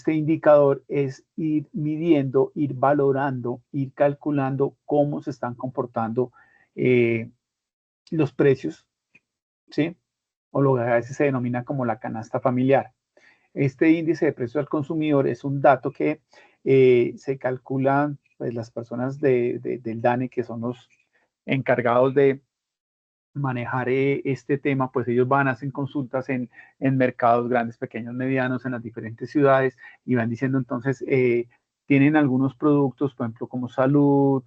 indicador es ir midiendo, ir valorando, ir calculando cómo se están comportando los precios, ¿sí? O lo que a veces se denomina como la canasta familiar. Este índice de precios al consumidor es un dato que se calcula, pues, las personas del DANE, que son los encargados de manejar este tema, pues ellos van, hacen consultas en mercados grandes, pequeños, medianos, en las diferentes ciudades y van diciendo entonces, tienen algunos productos, por ejemplo, como salud,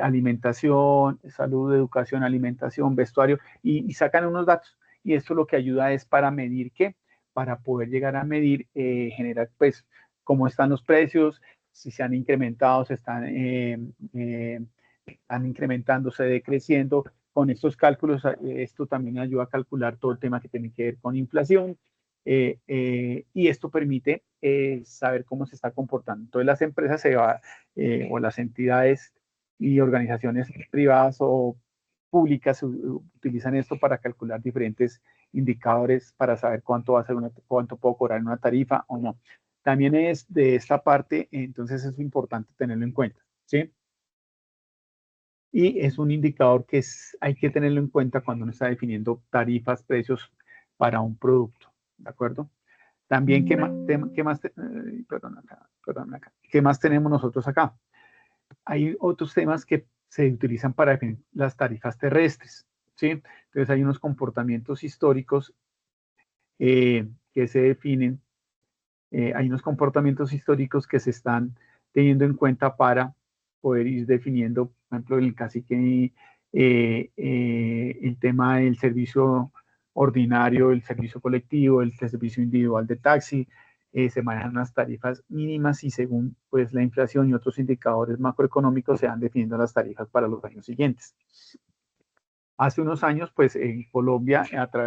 alimentación, salud, educación, alimentación, vestuario, y sacan unos datos. Y esto lo que ayuda es para medir qué, para poder llegar a medir, generar pues cómo están los precios, si se han incrementado, se están están incrementándose, decreciendo. Con estos cálculos, esto también ayuda a calcular todo el tema que tiene que ver con inflación, y esto permite saber cómo se está comportando. Entonces las empresas o las entidades y organizaciones privadas o públicas utilizan esto para calcular diferentes indicadores para saber cuánto va a ser cuánto puedo cobrar en una tarifa o no. También es de esta parte, entonces es importante tenerlo en cuenta, ¿sí? Y es un indicador que hay que tenerlo en cuenta cuando uno está definiendo tarifas, precios para un producto, ¿de acuerdo? También, ¿qué más tenemos nosotros acá? Hay otros temas que se utilizan para definir las tarifas terrestres, ¿sí? Entonces hay unos comportamientos históricos que se definen, hay unos comportamientos históricos que se están teniendo en cuenta para poder ir definiendo, por ejemplo, en el caso que el tema del servicio ordinario, el servicio colectivo, el servicio individual de taxi, se manejan unas tarifas mínimas y según pues la inflación y otros indicadores macroeconómicos se van definiendo las tarifas para los años siguientes. Hace unos años, pues en Colombia,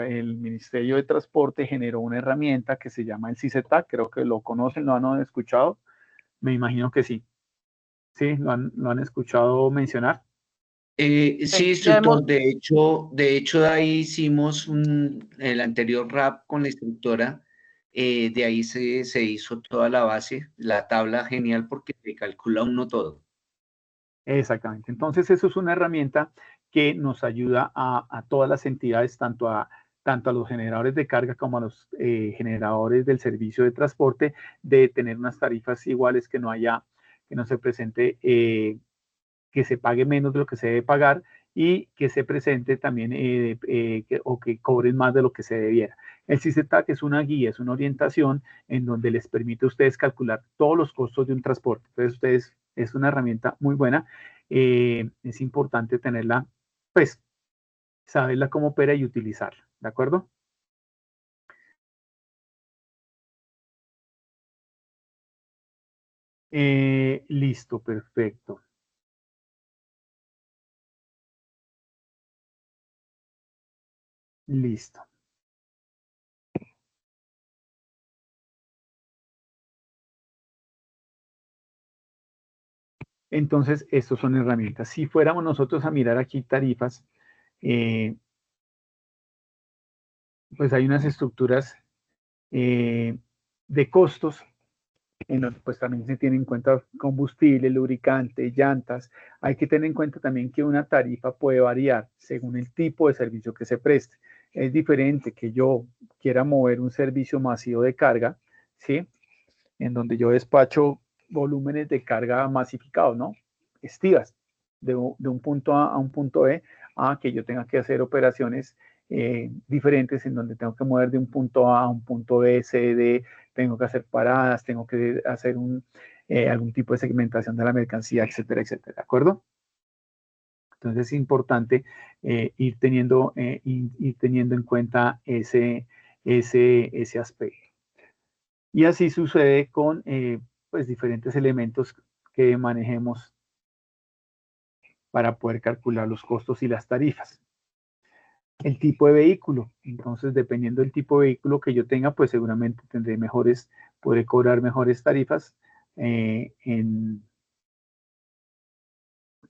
el Ministerio de Transporte generó una herramienta que se llama el CICETAC, creo que lo conocen, lo han escuchado, me imagino que sí. ¿Sí? ¿Lo han escuchado mencionar? Sí, instructor, de hecho ahí hicimos el anterior RAP con la instructora, de ahí se hizo toda la base, la tabla genial porque se calcula uno todo. Exactamente, entonces eso es una herramienta que nos ayuda a todas las entidades, tanto a los generadores de carga como a los generadores del servicio de transporte, de tener unas tarifas iguales, que no se presente que se pague menos de lo que se debe pagar y que se presente también o que cobren más de lo que se debiera. El CICETAC es una guía, es una orientación en donde les permite a ustedes calcular todos los costos de un transporte. Entonces, es una herramienta muy buena. Es importante tenerla, pues, saberla cómo opera y utilizarla, ¿de acuerdo? Listo, perfecto. Listo. Entonces, estos son herramientas. Si fuéramos nosotros a mirar aquí tarifas, pues hay unas estructuras de costos en donde pues también se tiene en cuenta combustible, lubricante, llantas. Hay que tener en cuenta también que una tarifa puede variar según el tipo de servicio que se preste. Es diferente que yo quiera mover un servicio masivo de carga, ¿sí? En donde yo despacho volúmenes de carga masificados, ¿no? Estivas, de un punto A a un punto B, a que yo tenga que hacer operaciones diferentes en donde tengo que mover de un punto A a un punto B, C, D, tengo que hacer paradas, tengo que hacer algún tipo de segmentación de la mercancía, etcétera, etcétera, ¿de acuerdo? Entonces es importante ir teniendo en cuenta ese aspecto. Y así sucede con pues diferentes elementos que manejemos para poder calcular los costos y las tarifas. El tipo de vehículo, entonces dependiendo del tipo de vehículo que yo tenga, pues seguramente podré cobrar mejores tarifas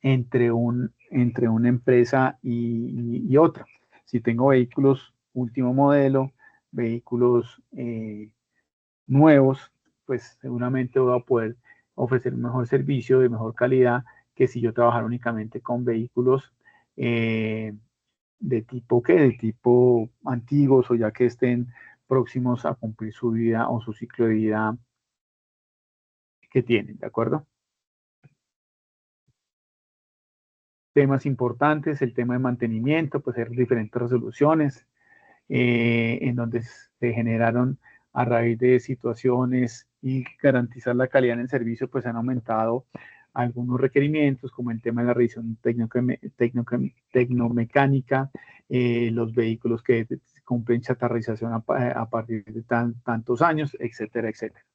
entre una empresa y otra. Si tengo vehículos último modelo, vehículos nuevos, pues seguramente voy a poder ofrecer un mejor servicio de mejor calidad que si yo trabajara únicamente con vehículos de tipo antiguos, o ya que estén próximos a cumplir su vida o su ciclo de vida que tienen, ¿de acuerdo? Temas importantes, el tema de mantenimiento, pues hay diferentes resoluciones en donde se generaron a raíz de situaciones y garantizar la calidad en el servicio, pues han aumentado algunos requerimientos, como el tema de la revisión tecnomecánica, los vehículos que cumplen chatarrización a partir de tantos años, etcétera, etcétera.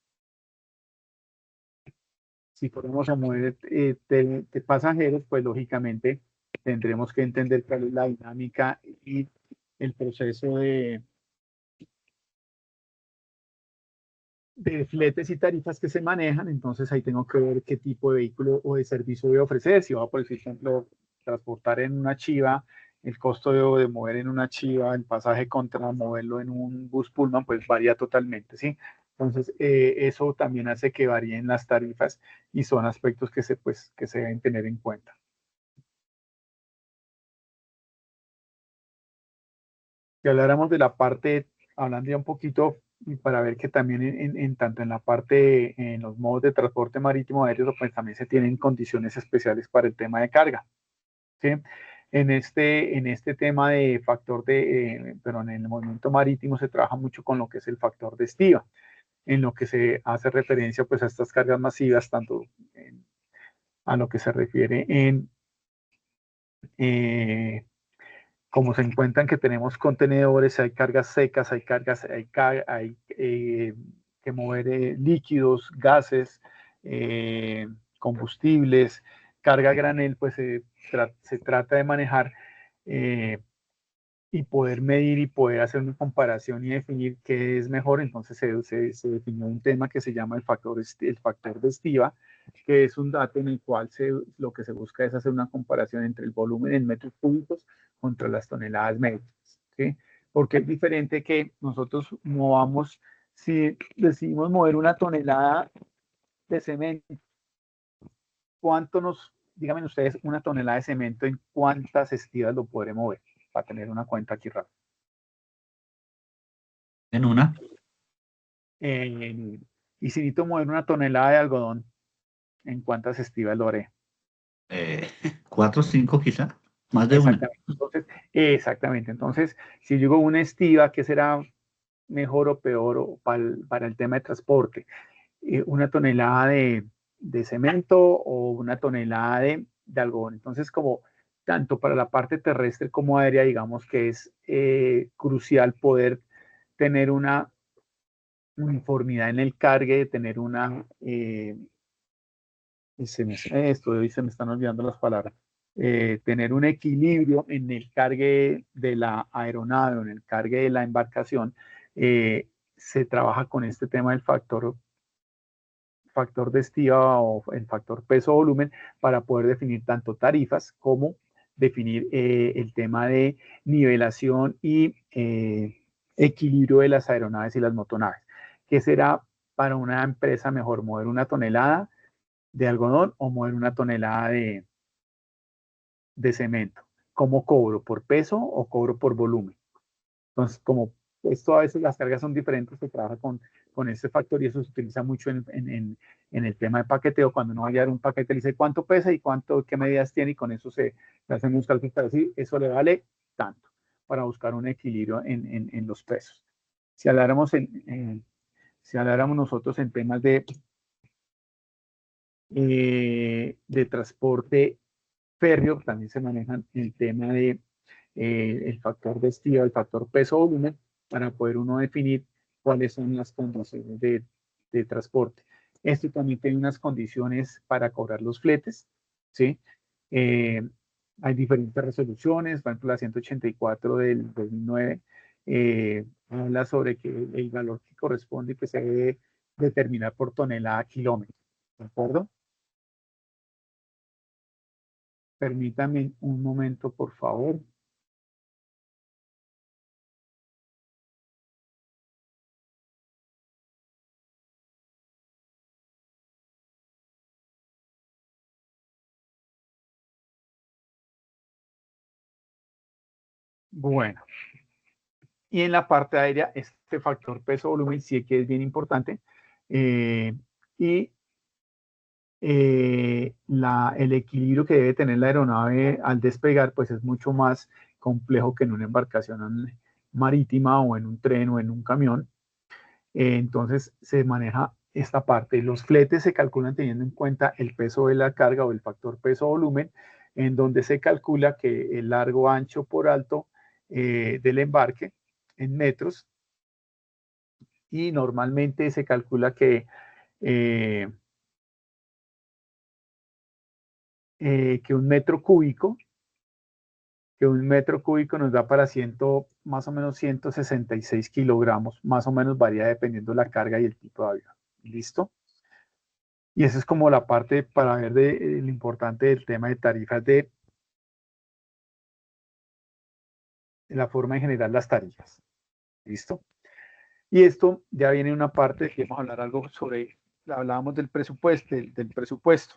Si fuéramos a mover de pasajeros, pues lógicamente tendremos que entender cuál es la dinámica y el proceso de fletes y tarifas que se manejan. Entonces ahí tengo que ver qué tipo de vehículo o de servicio voy a ofrecer. Si voy a, por ejemplo, transportar en una chiva, el costo de mover en una chiva, el pasaje contra moverlo en un bus Pullman, pues varía totalmente, ¿sí? Entonces, eso también hace que varíen las tarifas y son aspectos que se deben tener en cuenta. Si habláramos de la parte, hablando ya un poquito, y para ver que también tanto en la parte, en los modos de transporte marítimo aéreo, pues también se tienen condiciones especiales para el tema de carga, ¿sí? En este tema de factor pero en el movimiento marítimo se trabaja mucho con lo que es el factor de estiva, en lo que se hace referencia pues a estas cargas masivas, tanto a lo que se refiere eh, como se encuentran que tenemos contenedores, hay cargas secas, hay que mover líquidos, gases, eh, combustibles, carga a granel, pues se trata de manejar eh, y poder medir y poder hacer una comparación y definir qué es mejor. Entonces se definió un tema que se llama el factor de estiva, que es un dato en el cual lo que se busca es hacer una comparación entre el volumen en metros cúbicos contra las toneladas métricas, ¿sí? Porque es diferente que nosotros movamos, si decidimos mover una tonelada de cemento, díganme ustedes, una tonelada de cemento, ¿en cuántas estivas lo podré mover? Para tener una cuenta aquí rápida. En una. Y si necesito mover una tonelada de algodón, ¿en cuántas estivas lo haré? 4 o 5 quizá, más de una. Exactamente. Entonces, si digo una estiva, ¿qué será mejor o peor para el tema de transporte? ¿Una tonelada de cemento o una tonelada de algodón? Entonces, como tanto para la parte terrestre como aérea, digamos que es crucial poder tener una uniformidad en el cargue, tener esto hoy se me están olvidando las palabras, tener un equilibrio en el cargue de la aeronave o en el cargue de la embarcación. Se trabaja con este tema del factor de estiva o el factor peso-volumen para poder definir tanto tarifas como definir el tema de nivelación y equilibrio de las aeronaves y las motonaves. ¿Qué será para una empresa mejor, mover una tonelada de algodón o mover una tonelada de cemento? ¿Cómo cobro? ¿Por peso o cobro por volumen? Entonces, como esto a veces las cargas son diferentes, se trabaja con este factor y eso se utiliza mucho en el tema de paqueteo. Cuando uno va a llevar un paquete, le dice cuánto pesa y qué medidas tiene y con eso se hacen unos cálculos para decir, eso le vale tanto, para buscar un equilibrio en los pesos. Si habláramos, si habláramos nosotros en temas de transporte férreo, también se manejan el tema de el factor de estiva, el factor peso-volumen, para poder uno definir cuáles son las condiciones de transporte. Esto también tiene unas condiciones para cobrar los fletes, ¿sí? Hay diferentes resoluciones, por ejemplo, la 184 del 2009 habla sobre que el valor que corresponde y que se debe determinar por tonelada kilómetro, ¿de acuerdo? Permítame un momento, por favor. Bueno, y en la parte aérea, este factor peso-volumen sí que es bien importante. Y el equilibrio que debe tener la aeronave al despegar, pues es mucho más complejo que en una embarcación marítima o en un tren o en un camión. Entonces se maneja esta parte. Los fletes se calculan teniendo en cuenta el peso de la carga o el factor peso-volumen, en donde se calcula que el largo, ancho por alto del embarque en metros, y normalmente se calcula que que un metro cúbico nos da para más o menos 166 kilogramos, más o menos varía dependiendo de la carga y el tipo de avión. ¿Listo? Y esa es como la parte para ver lo importante del tema de tarifas de la forma en general las tarifas. ¿Listo? Y esto ya viene una parte que vamos a hablar algo sobre, hablábamos del presupuesto, del presupuesto.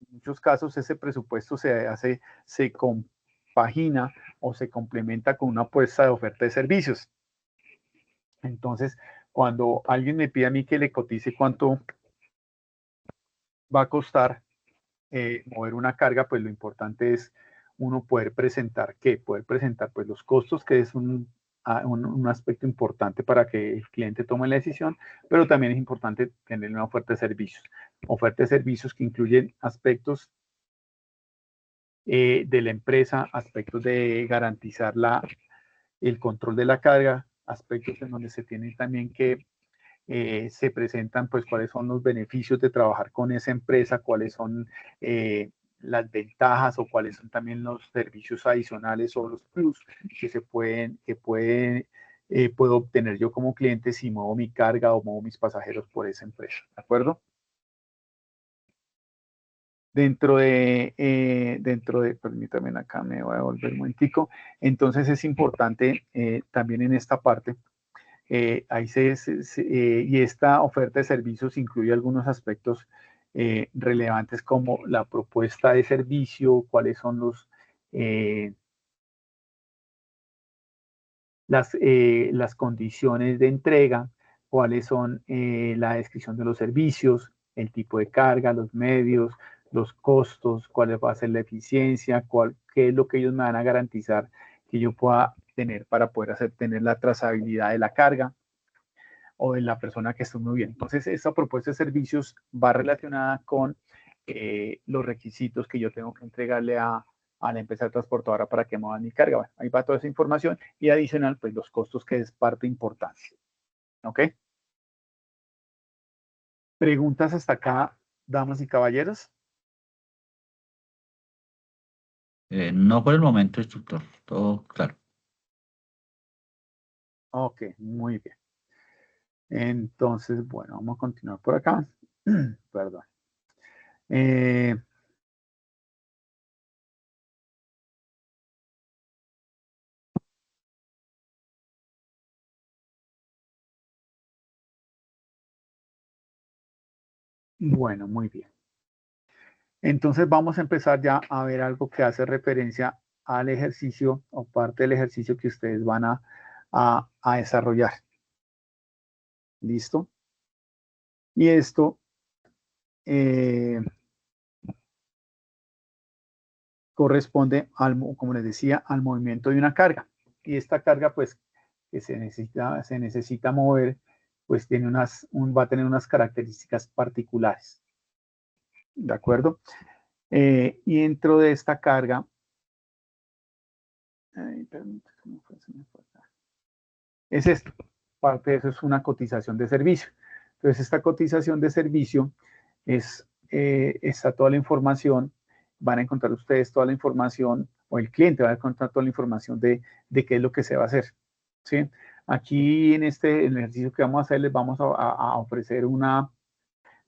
En muchos casos ese presupuesto se compagina o se complementa con una apuesta de oferta de servicios. Entonces, cuando alguien me pide a mí que le cotice cuánto va a costar mover una carga, pues lo importante es uno poder presentar pues los costos, que es un aspecto importante para que el cliente tome la decisión, pero también es importante tener una oferta de servicios. Oferta de servicios que incluyen aspectos de la empresa, aspectos de garantizar el control de la carga, aspectos en donde se tienen también que se presentan pues cuáles son los beneficios de trabajar con esa empresa, cuáles son las ventajas o cuáles son también los servicios adicionales o los plus puedo obtener yo como cliente si muevo mi carga o muevo mis pasajeros por esa empresa, ¿de acuerdo? Permítame acá, me voy a volver un momentico. Entonces es importante también en esta parte, y esta oferta de servicios incluye algunos aspectos relevantes como la propuesta de servicio, cuáles son las condiciones de entrega, cuáles son la descripción de los servicios, el tipo de carga, los medios, los costos, cuál va a ser la eficiencia, qué es lo que ellos me van a garantizar que yo pueda tener para poder tener la trazabilidad de la carga o de la persona que esté muy bien. Entonces, esta propuesta de servicios va relacionada con los requisitos que yo tengo que entregarle a la empresa transportadora para que mueva mi carga. Bueno, ahí va toda esa información y adicional, pues los costos, que es parte importante. ¿Ok? ¿Preguntas hasta acá, damas y caballeros? No por el momento, instructor. Todo claro. Ok, muy bien. Entonces, bueno, vamos a continuar por acá. Perdón. Bueno, muy bien. Entonces vamos a empezar ya a ver algo que hace referencia al ejercicio o parte del ejercicio que ustedes van a desarrollar. ¿Listo? Y esto corresponde, como les decía, al movimiento de una carga. Y esta carga, pues, que se necesita mover, pues va a tener unas características particulares. ¿De acuerdo? Y dentro de esta carga, es esto. Parte de eso es una cotización de servicio. Entonces, esta cotización de servicio está toda la información, van a encontrar ustedes toda la información, o el cliente va a encontrar toda la información de qué es lo que se va a hacer. ¿Sí? Aquí en el ejercicio que vamos a hacer, les vamos a ofrecer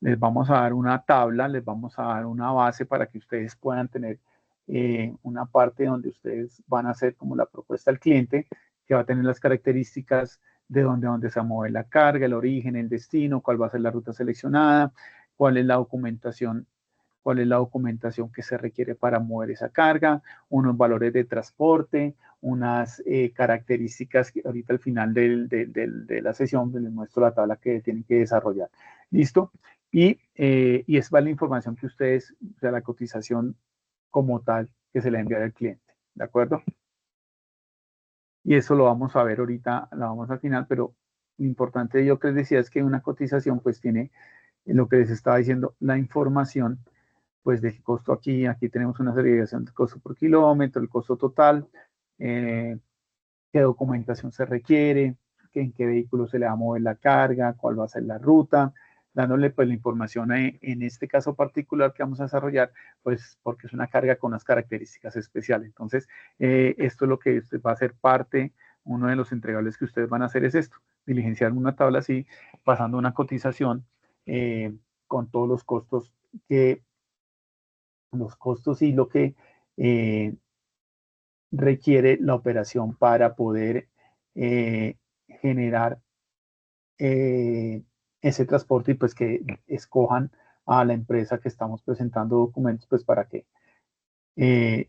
les vamos a dar una tabla, les vamos a dar una base para que ustedes puedan tener una parte donde ustedes van a hacer como la propuesta al cliente, que va a tener las características de dónde se va a mover la carga, el origen, el destino, cuál va a ser la ruta seleccionada, cuál es la documentación que se requiere para mover esa carga, unos valores de transporte, unas características que ahorita al final de la sesión les muestro la tabla que tienen que desarrollar. ¿Listo? Y esa es la información que ustedes, o sea, la cotización como tal que se le envía al cliente. ¿De acuerdo? Y eso lo vamos a ver ahorita, lo vamos al final, pero lo importante yo que les decía es que una cotización pues tiene lo que les estaba diciendo, la información pues del costo aquí tenemos una segregación del costo por kilómetro, el costo total, qué documentación se requiere, en qué vehículo se le va a mover la carga, cuál va a ser la ruta, dándole pues la información en este caso particular que vamos a desarrollar, pues porque es una carga con unas características especiales. Entonces, esto es lo que usted va a hacer parte, uno de los entregables que ustedes van a hacer es esto, diligenciar una tabla así, pasando una cotización con todos los costos y lo que requiere la operación para poder generar ese transporte y pues que escojan a la empresa que estamos presentando documentos pues para que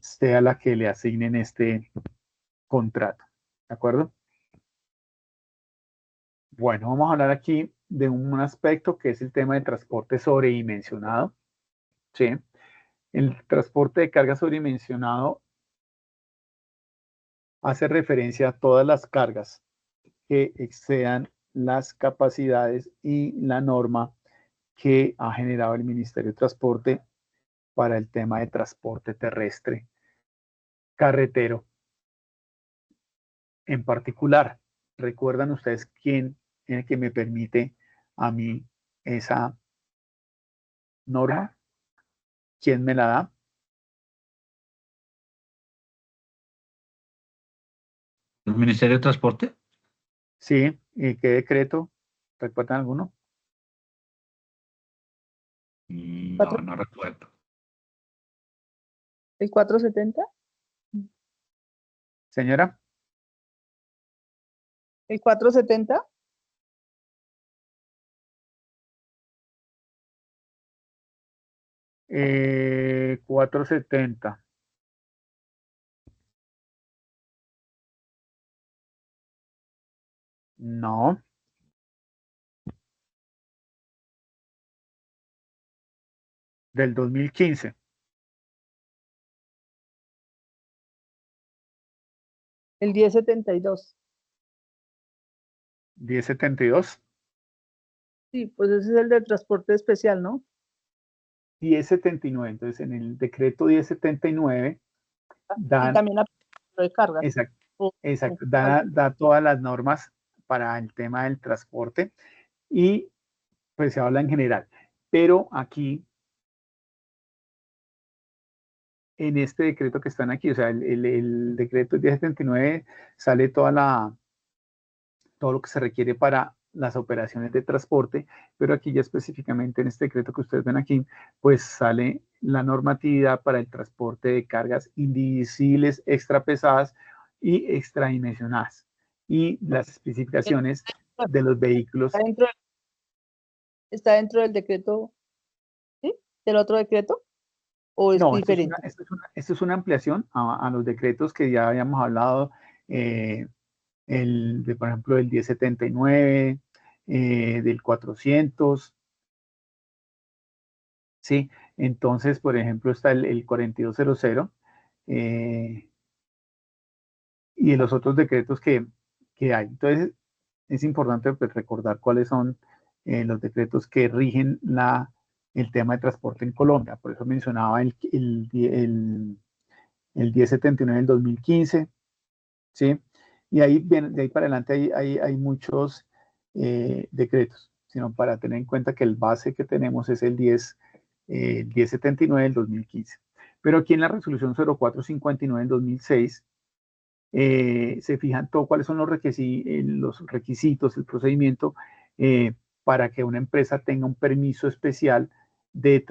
sea la que le asignen este contrato. ¿De acuerdo? Bueno, vamos a hablar aquí de un aspecto que es el tema de transporte sobredimensionado. ¿Sí? El transporte de carga sobredimensionado hace referencia a todas las cargas que excedan las capacidades y la norma que ha generado el Ministerio de Transporte para el tema de transporte terrestre, carretero. En particular, ¿recuerdan ustedes quién es el que me permite a mí esa norma? ¿Quién me la da? ¿El Ministerio de Transporte? Sí, ¿y qué decreto? ¿Recuerdan alguno? No, no recuerdo. ¿El 470? Señora. ¿El 470? Eh, 470. No. Del 2015. El 1072. 1072. Sí, pues ese es el de transporte especial, ¿no? 1079. Entonces, en el decreto 1079 Y dan, también lo de cargas. exacto, da todas las normas para el tema del transporte y pues se habla en general. Pero aquí, en este decreto que están aquí, o sea, el decreto 1079 sale todo lo que se requiere para las operaciones de transporte, pero aquí ya específicamente en este decreto que ustedes ven aquí, pues sale la normatividad para el transporte de cargas indivisibles, extra pesadas y extradimensionadas y las especificaciones de los vehículos. ¿Está dentro del decreto, sí? ¿Del otro decreto? ¿O es No, diferente? esto es una ampliación a los decretos que ya habíamos hablado, por ejemplo, del 1079, del 400, ¿sí? Entonces, por ejemplo, está el 4200 y los otros decretos que hay. Entonces, es importante pues, recordar cuáles son los decretos que rigen el tema de transporte en Colombia. Por eso mencionaba el 1079 del 2015, ¿sí? Y ahí, de ahí para adelante hay muchos decretos, sino para tener en cuenta que el base que tenemos es el 1079 del 2015. Pero aquí en la resolución 0459 del 2006 se fijan todo cuáles son los requisitos, el procedimiento para que una empresa tenga un permiso especial de